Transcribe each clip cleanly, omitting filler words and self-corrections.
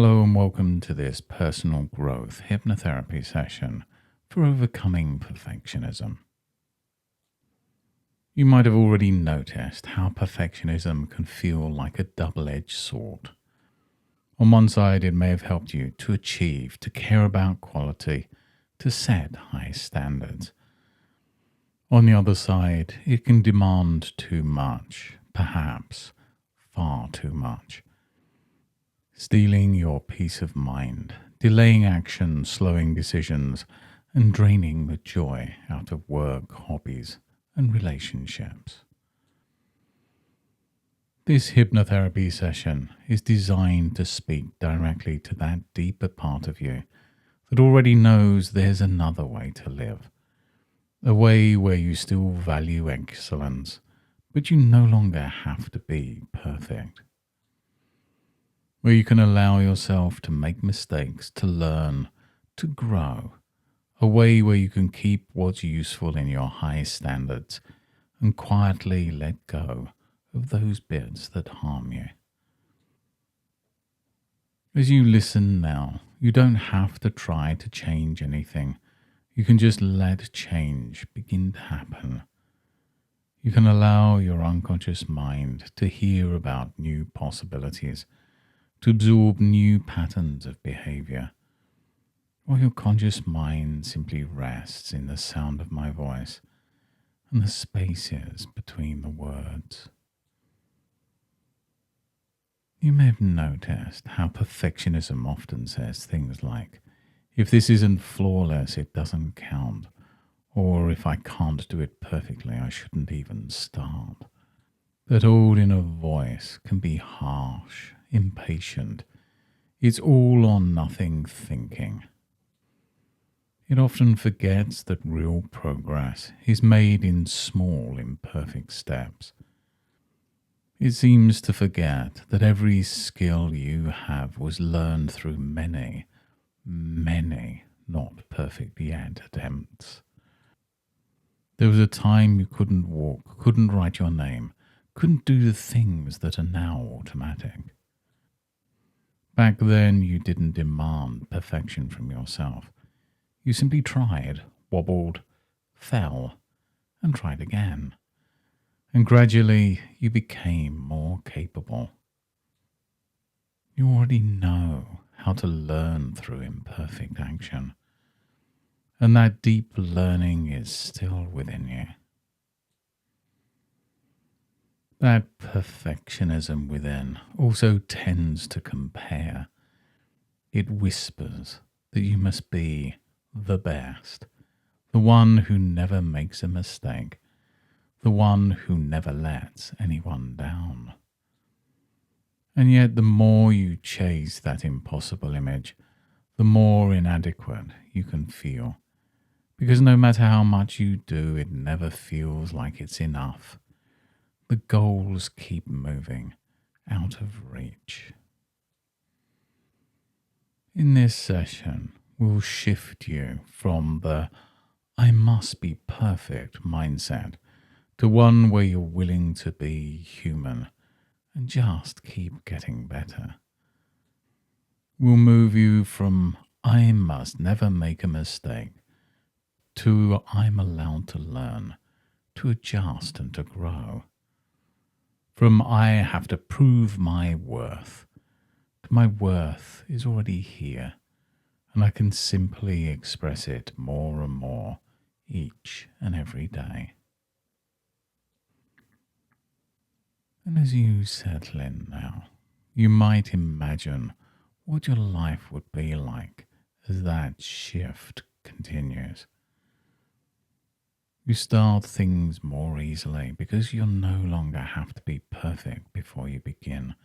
Hello and welcome to this personal growth hypnotherapy session for overcoming perfectionism. You might have already noticed how perfectionism can feel like a double-edged sword. On one side, it may have helped you to achieve, to care about quality, to set high standards. On the other side, it can demand too much, perhaps far too much. Stealing your peace of mind, delaying action, slowing decisions, and draining the joy out of work, hobbies, and relationships. This hypnotherapy session is designed to speak directly to that deeper part of you that already knows there's another way to live, a way where you still value excellence, but you no longer have to be perfect. Where you can allow yourself to make mistakes, to learn, to grow. A way where you can keep what's useful in your high standards and quietly let go of those bits that harm you. As you listen now, you don't have to try to change anything. You can just let change begin to happen. You can allow your unconscious mind to hear about new possibilities, to absorb new patterns of behavior, while your conscious mind simply rests in the sound of my voice and the spaces between the words. You may have noticed how perfectionism often says things like, if this isn't flawless, it doesn't count, or if I can't do it perfectly, I shouldn't even start. That old inner voice can be harsh, impatient. It's all or nothing thinking. It often forgets that real progress is made in small, imperfect steps. It seems to forget that every skill you have was learned through many, many not perfect yet attempts. There was a time you couldn't walk, couldn't write your name, couldn't do the things that are now automatic. Back then, you didn't demand perfection from yourself. You simply tried, wobbled, fell, and tried again. And gradually, you became more capable. You already know how to learn through imperfect action. And that deep learning is still within you. That perfectionism within also tends to compare. It whispers that you must be the best, the one who never makes a mistake, the one who never lets anyone down. And yet the more you chase that impossible image, the more inadequate you can feel, because no matter how much you do, it never feels like it's enough. The goals keep moving out of reach. In this session, we'll shift you from the I must be perfect mindset to one where you're willing to be human and just keep getting better. We'll move you from I must never make a mistake to I'm allowed to learn, to adjust and to grow. From I have to prove my worth, to my worth is already here, and I can simply express it more and more each and every day. And as you settle in now, you might imagine what your life would be like as that shift continues. You start things more easily because you no longer have to be perfect before you begin.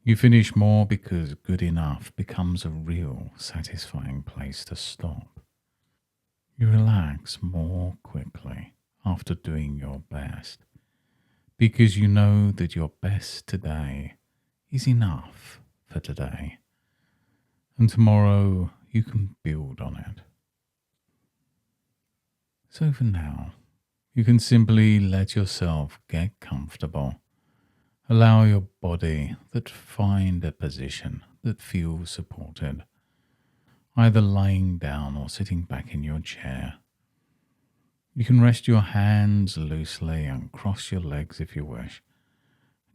You finish more because good enough becomes a real satisfying place to stop. You relax more quickly after doing your best because you know that your best today is enough for today, and tomorrow you can build on it. So for now, you can simply let yourself get comfortable. Allow your body to find a position that feels supported, either lying down or sitting back in your chair. You can rest your hands loosely and cross your legs if you wish.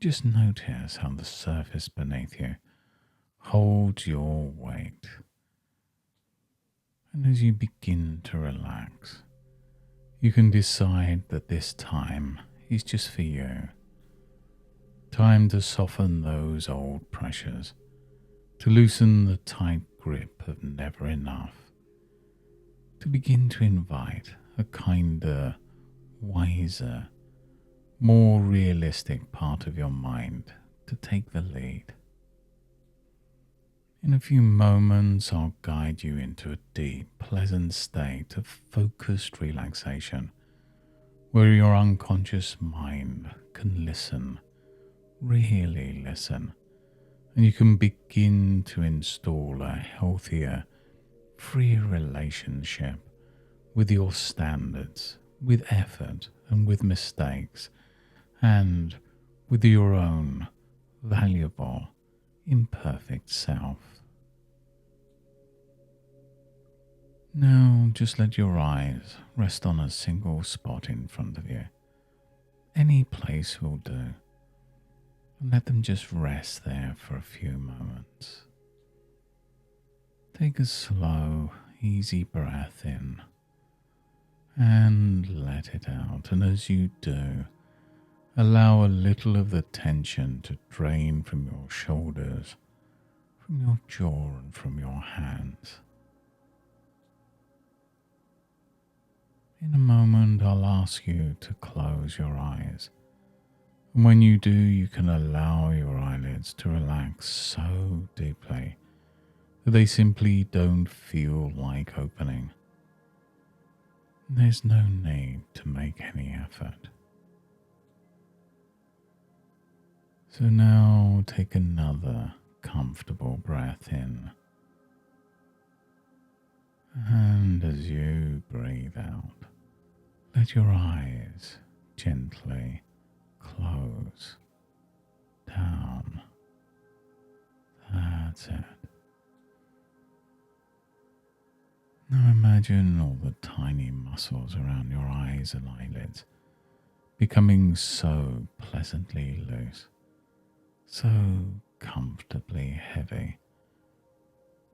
Just notice how the surface beneath you holds your weight. And as you begin to relax, you can decide that this time is just for you. Time to soften those old pressures, to loosen the tight grip of never enough, to begin to invite a kinder, wiser, more realistic part of your mind to take the lead. In a few moments, I'll guide you into a deep, pleasant state of focused relaxation, where your unconscious mind can listen, really listen, and you can begin to install a healthier, freer relationship with your standards, with effort and with mistakes, and with your own valuable, imperfect self. Now just let your eyes rest on a single spot in front of you. Any place will do. And let them just rest there for a few moments. Take a slow, easy breath in and let it out. And as you do, allow a little of the tension to drain from your shoulders, from your jaw and from your hands. In a moment, I'll ask you to close your eyes. And when you do, you can allow your eyelids to relax so deeply that they simply don't feel like opening. There's no need to make any effort. So now take another comfortable breath in. And as you breathe out, let your eyes gently close down. That's it. Now imagine all the tiny muscles around your eyes and eyelids becoming so pleasantly loose, so comfortably heavy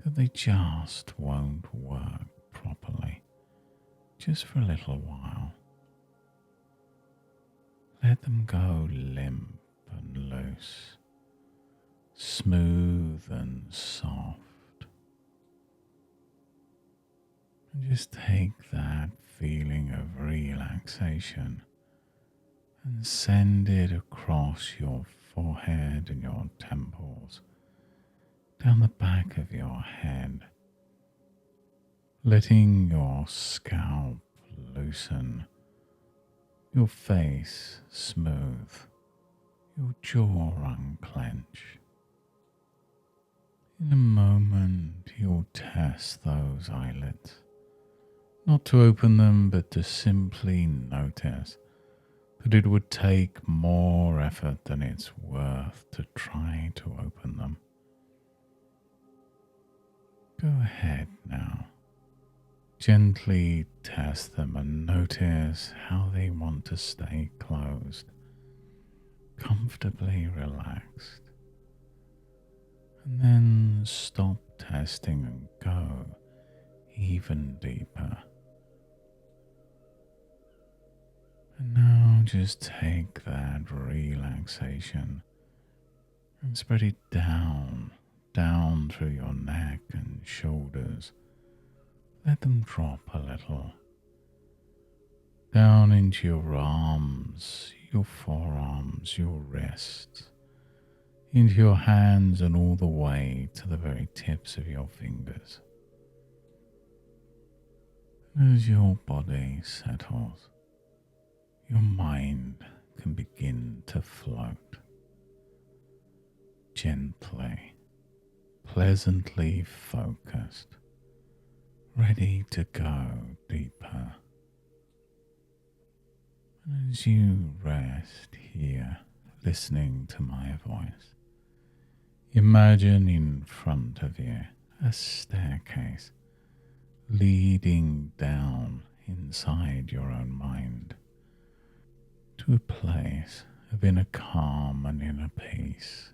that they just won't work properly, just for a little while. Let them go limp and loose, smooth and soft. And just take that feeling of relaxation and send it across your forehead and your temples, down the back of your head, letting your scalp loosen, your face smooth, your jaw unclench. In a moment, you'll test those eyelids, not to open them, but to simply notice that it would take more effort than it's worth to try to open them. Go ahead now. Gently test them and notice how they want to stay closed, comfortably relaxed. And then stop testing and go even deeper. And now just take that relaxation and spread it down through your neck and shoulders. Let them drop a little, down into your arms, your forearms, your wrists, into your hands and all the way to the very tips of your fingers. As your body settles, your mind can begin to float gently, pleasantly focused, ready to go deeper. And as you rest here, listening to my voice, Imagine in front of you a staircase leading down inside your own mind to a place of inner calm and inner peace.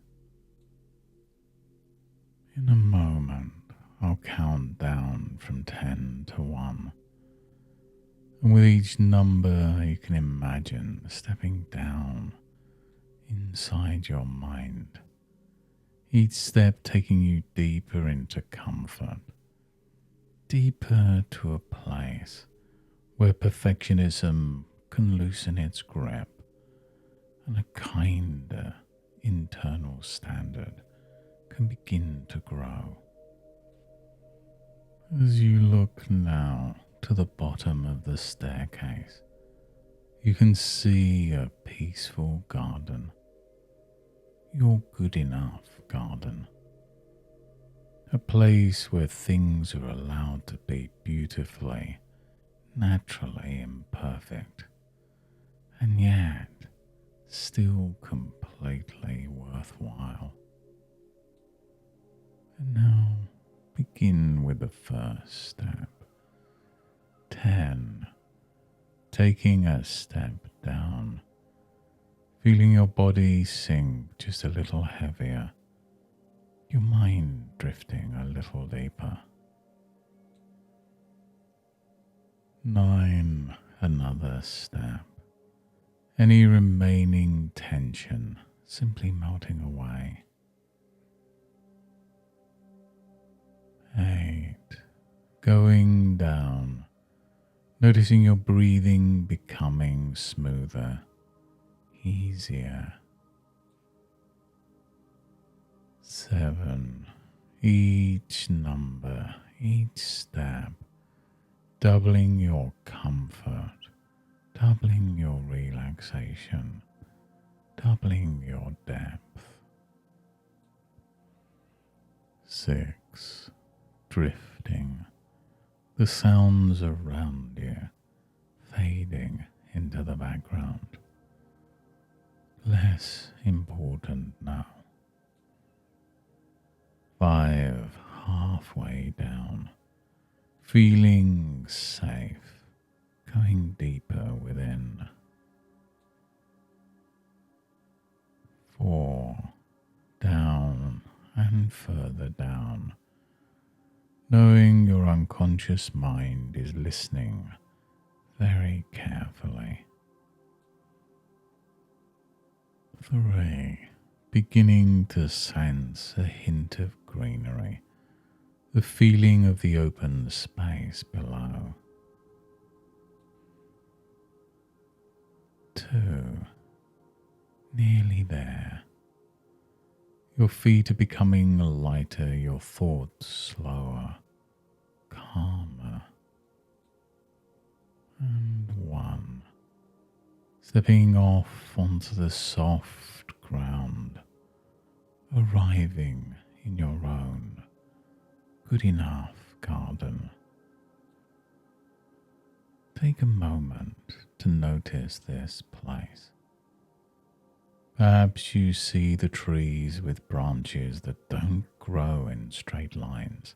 In a moment, I'll count down from 10 to 1. And with each number, you can imagine stepping down inside your mind. Each step taking you deeper into comfort, deeper to a place where perfectionism can loosen its grip and a kinder internal standard can begin to grow. As you look now to the bottom of the staircase, you can see a peaceful garden. Your good enough garden. A place where things are allowed to be beautifully, naturally imperfect, and yet still completely worthwhile. And now begin with the first step. 10. Taking a step down, feeling your body sink just a little heavier, your mind drifting a little deeper. 9. Another step. Any remaining tension simply melting away. 8. Going down, noticing your breathing becoming smoother, easier. 7. Each number, each step, doubling your comfort, doubling your relaxation, doubling your depth. 6. Drifting, the sounds around you fading into the background. Less important now. 5. Halfway down, feeling safe, going deeper within. 4. Down and further down, knowing your unconscious mind is listening very carefully. 3. Beginning to sense a hint of greenery, the feeling of the open space below. 2. Nearly there. Your feet are becoming lighter, your thoughts slower, calmer. And 1. Stepping off onto the soft ground, arriving in your own good enough garden. Take a moment to notice this place. Perhaps you see the trees with branches that don't grow in straight lines,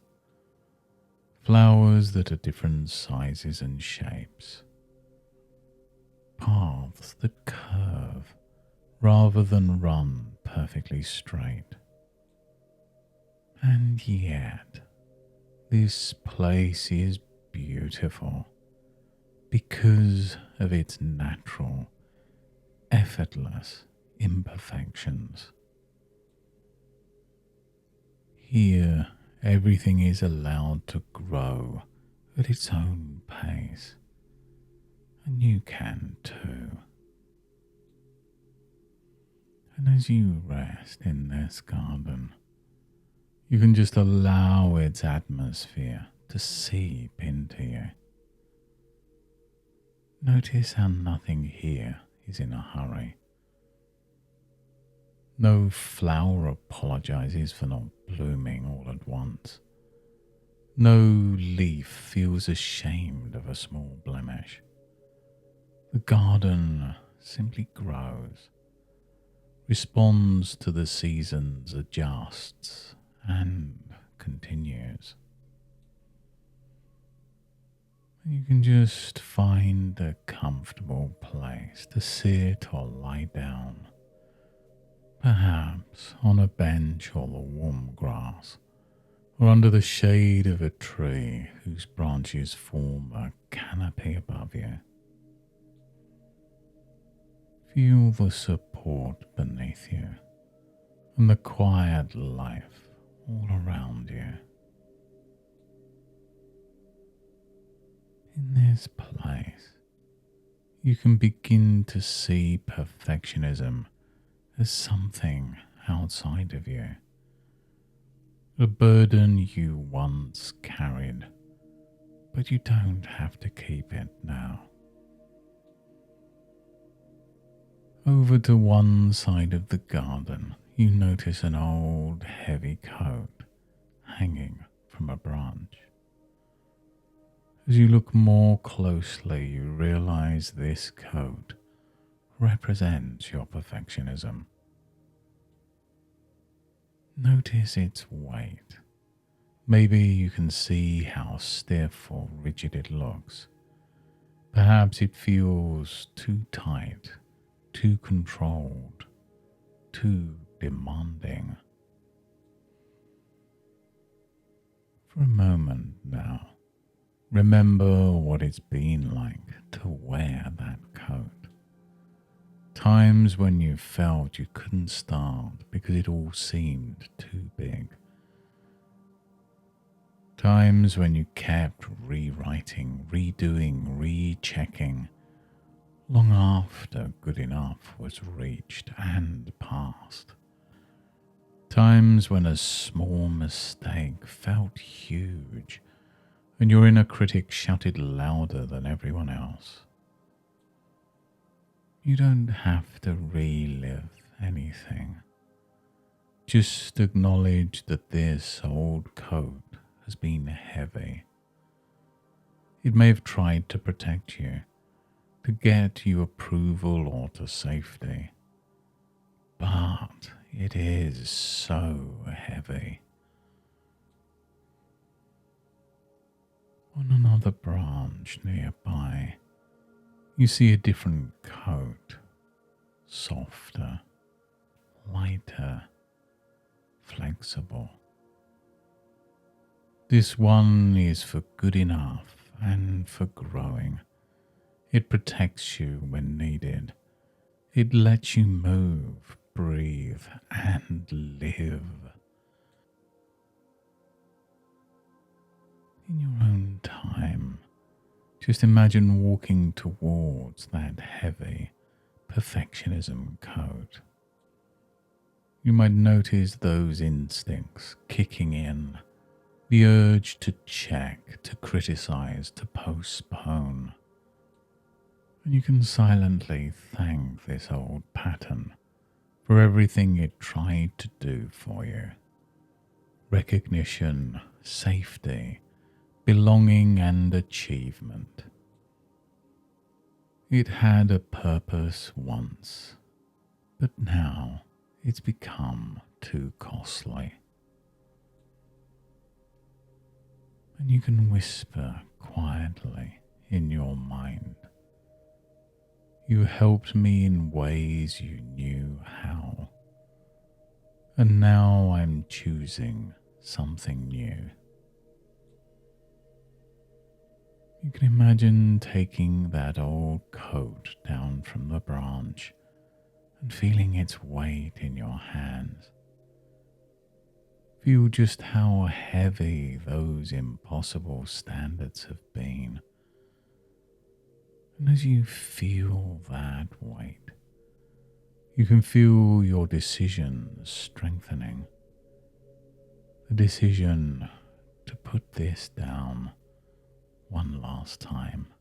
flowers that are different sizes and shapes, paths that curve rather than run perfectly straight. And yet, this place is beautiful because of its natural, effortless imperfections. Here, everything is allowed to grow at its own pace, and you can too. And as you rest in this garden, you can just allow its atmosphere to seep into you. Notice how nothing here is in a hurry. No flower apologizes for not blooming all at once. No leaf feels ashamed of a small blemish. The garden simply grows, responds to the seasons, adjusts, and continues. You can just find a comfortable place to sit or lie down, perhaps on a bench or the warm grass, or under the shade of a tree whose branches form a canopy above you. Feel the support beneath you and the quiet life all around you. In this place, you can begin to see perfectionism as something outside of you, a burden you once carried, but you don't have to keep it now. Over to one side of the garden, you notice an old heavy coat hanging from a branch. As you look more closely, you realize this coat represents your perfectionism. Notice its weight. Maybe you can see how stiff or rigid it looks. Perhaps it feels too tight, too controlled, too demanding. For a moment now, remember what it's been like to wear that coat. Times when you felt you couldn't start because it all seemed too big. Times when you kept rewriting, redoing, rechecking, long after good enough was reached and passed. Times when a small mistake felt huge and your inner critic shouted louder than everyone else. You don't have to relive anything. Just acknowledge that this old coat has been heavy. It may have tried to protect you, to get you approval or to safety, but it is so heavy. On another branch nearby, you see a different coat, softer, lighter, flexible. This one is for good enough and for growing. It protects you when needed. It lets you move, breathe, and live. In your own time, just imagine walking towards that heavy perfectionism coat. You might notice those instincts kicking in, the urge to check, to criticize, to postpone. And you can silently thank this old pattern for everything it tried to do for you. Recognition, safety, belonging and achievement. It had a purpose once, but now it's become too costly. And you can whisper quietly in your mind, "You helped me in ways you knew how, and now I'm choosing something new." You can imagine taking that old coat down from the branch and feeling its weight in your hands. Feel just how heavy those impossible standards have been. And as you feel that weight, you can feel your decision strengthening. The decision to put this down one last time.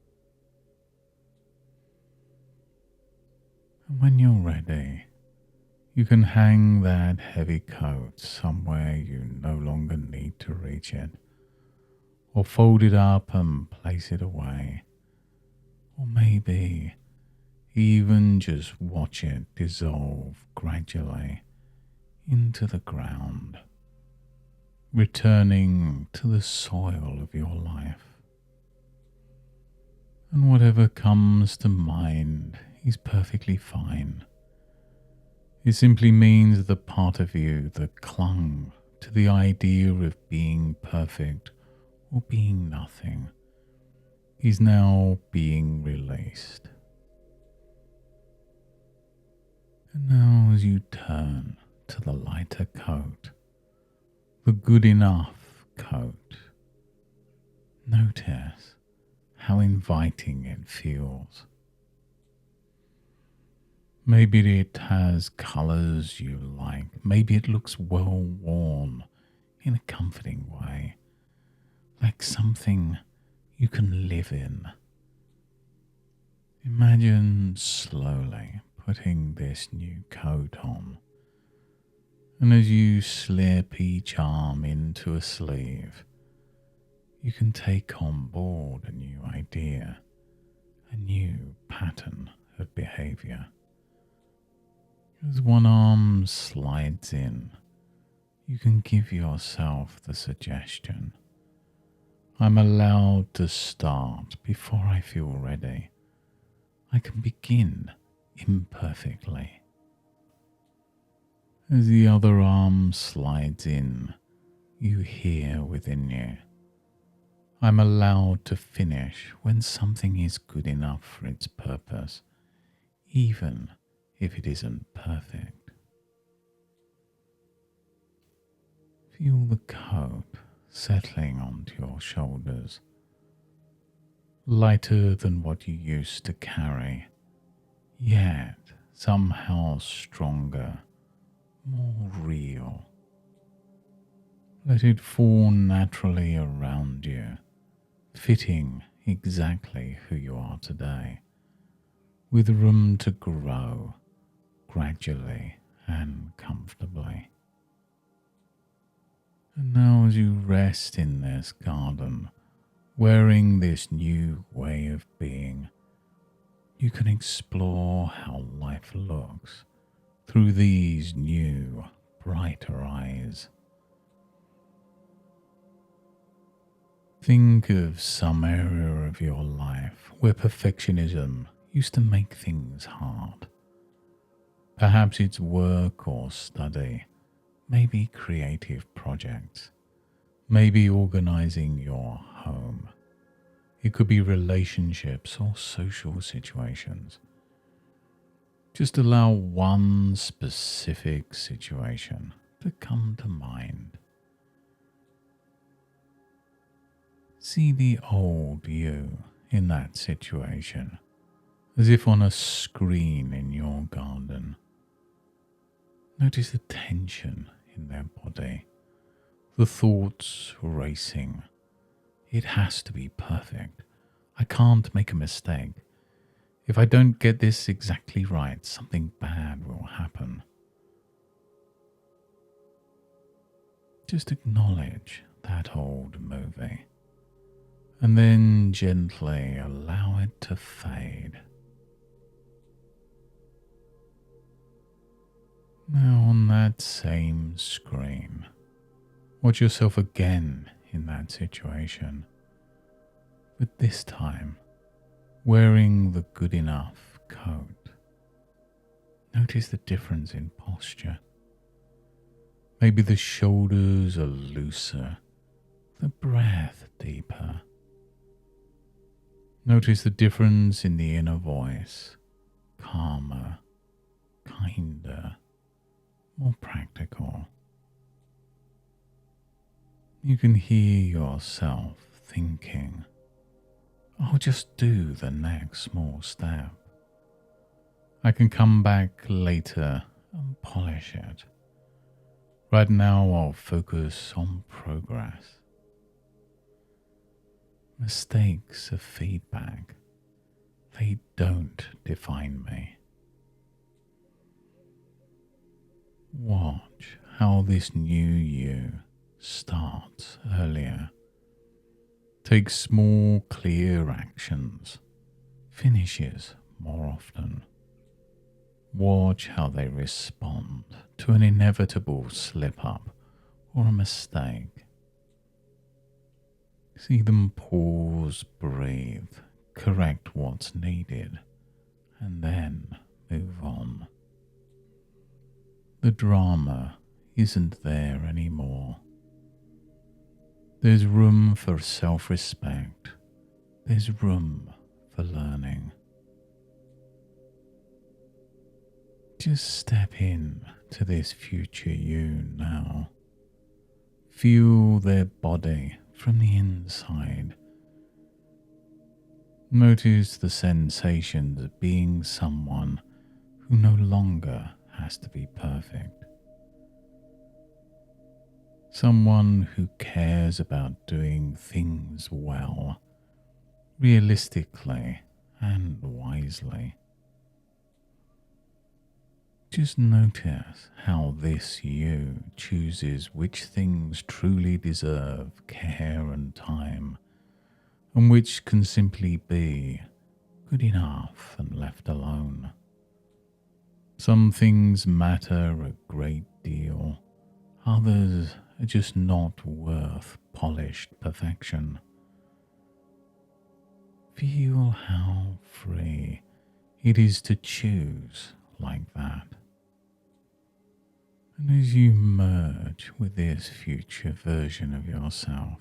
And when you're ready, you can hang that heavy coat somewhere you no longer need to reach it, or fold it up and place it away, or maybe Even just watch it dissolve gradually into the ground, returning to the soil of your life. And whatever comes to mind is perfectly fine. It simply means the part of you that clung to the idea of being perfect or being nothing is now being released. And now as you turn to the lighter coat, the good enough coat, notice how inviting it feels. Maybe it has colors you like. Maybe it looks well worn in a comforting way, like something you can live in. Imagine slowly putting this new coat on, and as you slip each arm into a sleeve, you can take on board a new idea, a new pattern of behavior. As one arm slides in, you can give yourself the suggestion, I'm allowed to start before I feel ready. I can begin imperfectly. As the other arm slides in, you hear within you, I'm allowed to finish when something is good enough for its purpose, even if it isn't perfect. Feel the coat settling onto your shoulders, lighter than what you used to carry, yet somehow stronger, more real. Let it fall naturally around you, fitting exactly who you are today, with room to grow gradually and comfortably. And now as you rest in this garden, wearing this new way of being, you can explore how life looks through these new, brighter eyes. Think of some area of your life where perfectionism used to make things hard. Perhaps it's work or study, maybe creative projects, maybe organizing your home. It could be relationships or social situations. Just allow one specific situation to come to mind. See the old you in that situation, as if on a screen in your garden. Notice the tension in their body, the thoughts racing. It has to be perfect. I can't make a mistake. If I don't get this exactly right, something bad will happen. Just acknowledge that old movie, and then gently allow it to fade. Now on that same screen, watch yourself again in that situation, but this time wearing the good enough coat. Notice the difference in posture. Maybe the shoulders are looser, the breath deeper. Notice the difference in the inner voice, calmer, kinder, more practical. You can hear yourself thinking, I'll just do the next small step. I can come back later and polish it. Right now I'll focus on progress. Mistakes are feedback. They don't define me. Watch how this new you starts earlier. Take small, clear actions, finishes more often. Watch how they respond to an inevitable slip-up or a mistake. See them pause, breathe, correct what's needed, and then move on. The drama isn't there anymore. There's room for self-respect. There's room for learning. Just step in to this future you now. Feel their body from the inside. Notice the sensations of being someone who no longer has to be perfect. Someone who cares about doing things well, realistically and wisely. Just notice how this you chooses which things truly deserve care and time, and which can simply be good enough and left alone. Some things matter a great deal, others are just not worth polished perfection. Feel how free it is to choose like that. And as you merge with this future version of yourself,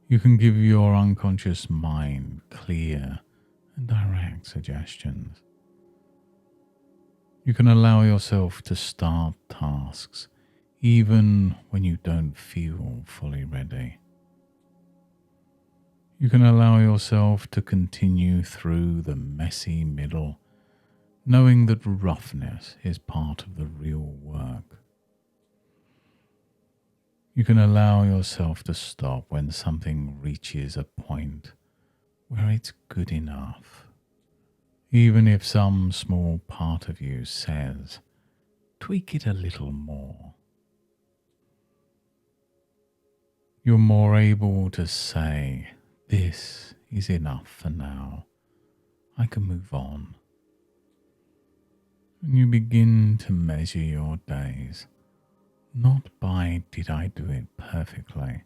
you can give your unconscious mind clear and direct suggestions. You can allow yourself to start tasks even when you don't feel fully ready. You can allow yourself to continue through the messy middle, knowing that roughness is part of the real work. You can allow yourself to stop when something reaches a point where it's good enough, even if some small part of you says, tweak it a little more. You're more able to say, this is enough for now. I can move on. And you begin to measure your days, not by did I do it perfectly,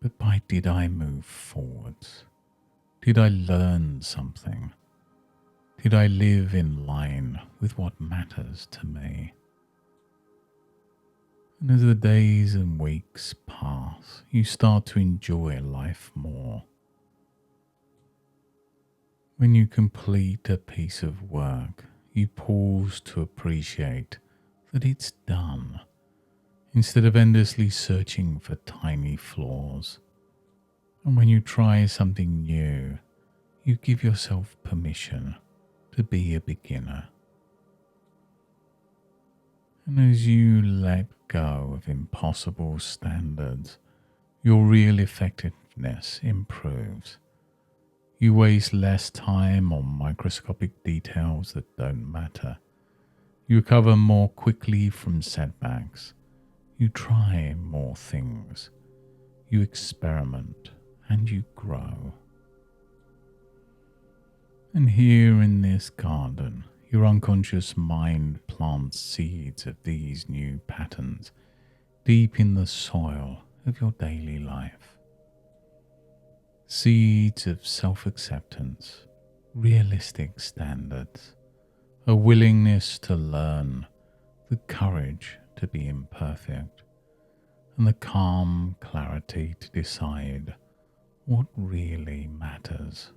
but by did I move forwards? Did I learn something? Did I live in line with what matters to me? And as the days and weeks pass, you start to enjoy life more. When you complete a piece of work, you pause to appreciate that it's done, instead of endlessly searching for tiny flaws. And when you try something new, you give yourself permission to be a beginner. And as you let go of impossible standards, your real effectiveness improves. You waste less time on microscopic details that don't matter. You recover more quickly from setbacks. You try more things. You experiment and you grow. And here in this garden, your unconscious mind plants seeds of these new patterns deep in the soil of your daily life. Seeds of self-acceptance, realistic standards, a willingness to learn, the courage to be imperfect, and the calm clarity to decide what really matters.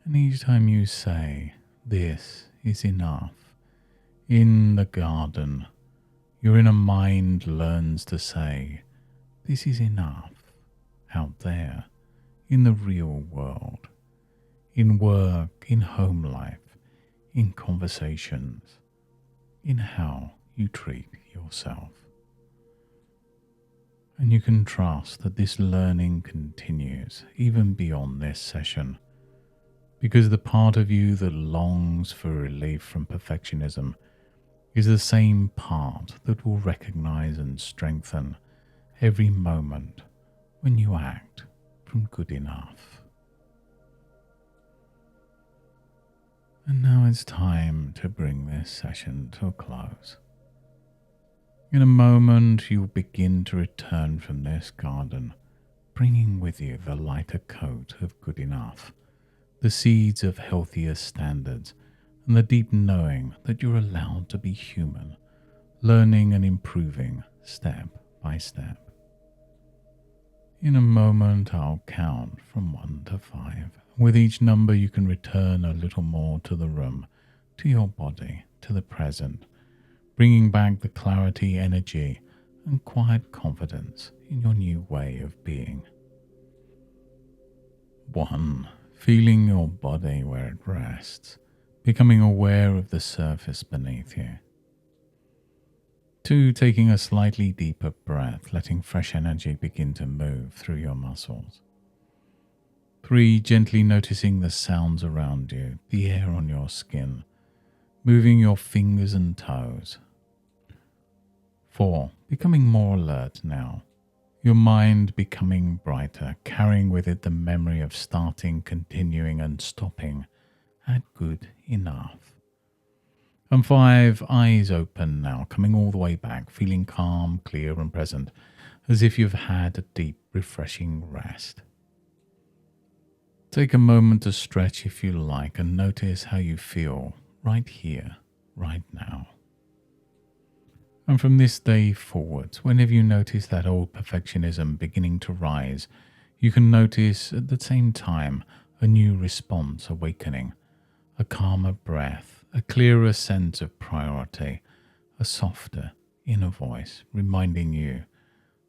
And each time you say, this is enough, in the garden, your inner mind learns to say, this is enough, out there, in the real world, in work, in home life, in conversations, in how you treat yourself. And you can trust that this learning continues even beyond this session, because the part of you that longs for relief from perfectionism is the same part that will recognize and strengthen every moment when you act from good enough. it's time to bring this session to a close. In a moment, you'll begin to return from this garden, bringing with you the lighter coat of good enough, the seeds of healthier standards, and the deep knowing that you're allowed to be human, learning and improving step by step. In a moment, I'll count from 1 to 5. With each number, you can return a little more to the room, to your body, to the present, bringing back the clarity, energy, and quiet confidence in your new way of being. 1. Feeling your body where it rests, becoming aware of the surface beneath you. 2. Taking a slightly deeper breath, letting fresh energy begin to move through your muscles. 3. Gently noticing the sounds around you, the air on your skin, moving your fingers and toes. 4. Becoming more alert now, your mind becoming brighter, carrying with it the memory of starting, continuing, and stopping at good enough. And 5. Eyes open now, coming all the way back, feeling calm, clear, and present, as if you've had a deep, refreshing rest. Take a moment to stretch if you like and notice how you feel right here, right now. And from this day forwards, whenever you notice that old perfectionism beginning to rise, you can notice at the same time a new response awakening, a calmer breath, a clearer sense of priority, a softer inner voice reminding you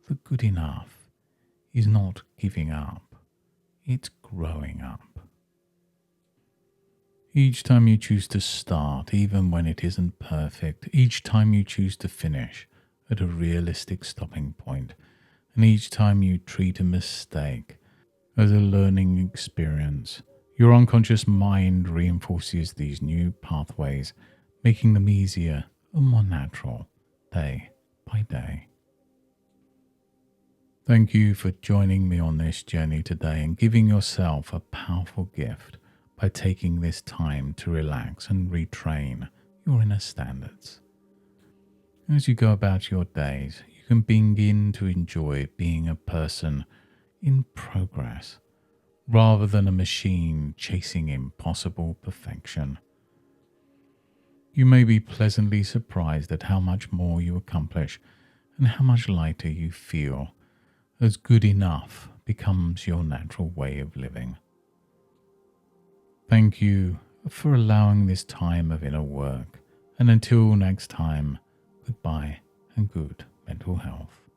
that good enough is not giving up, it's growing up. Each time you choose to start, even when it isn't perfect, each time you choose to finish at a realistic stopping point, and each time you treat a mistake as a learning experience, your unconscious mind reinforces these new pathways, making them easier and more natural day by day. Thank you for joining me on this journey today and giving yourself a powerful gift by taking this time to relax and retrain your inner standards. As you go about your days, you can begin to enjoy being a person in progress rather than a machine chasing impossible perfection. You may be pleasantly surprised at how much more you accomplish and how much lighter you feel as good enough becomes your natural way of living. Thank you for allowing this time of inner work, and until next time, goodbye and good mental health.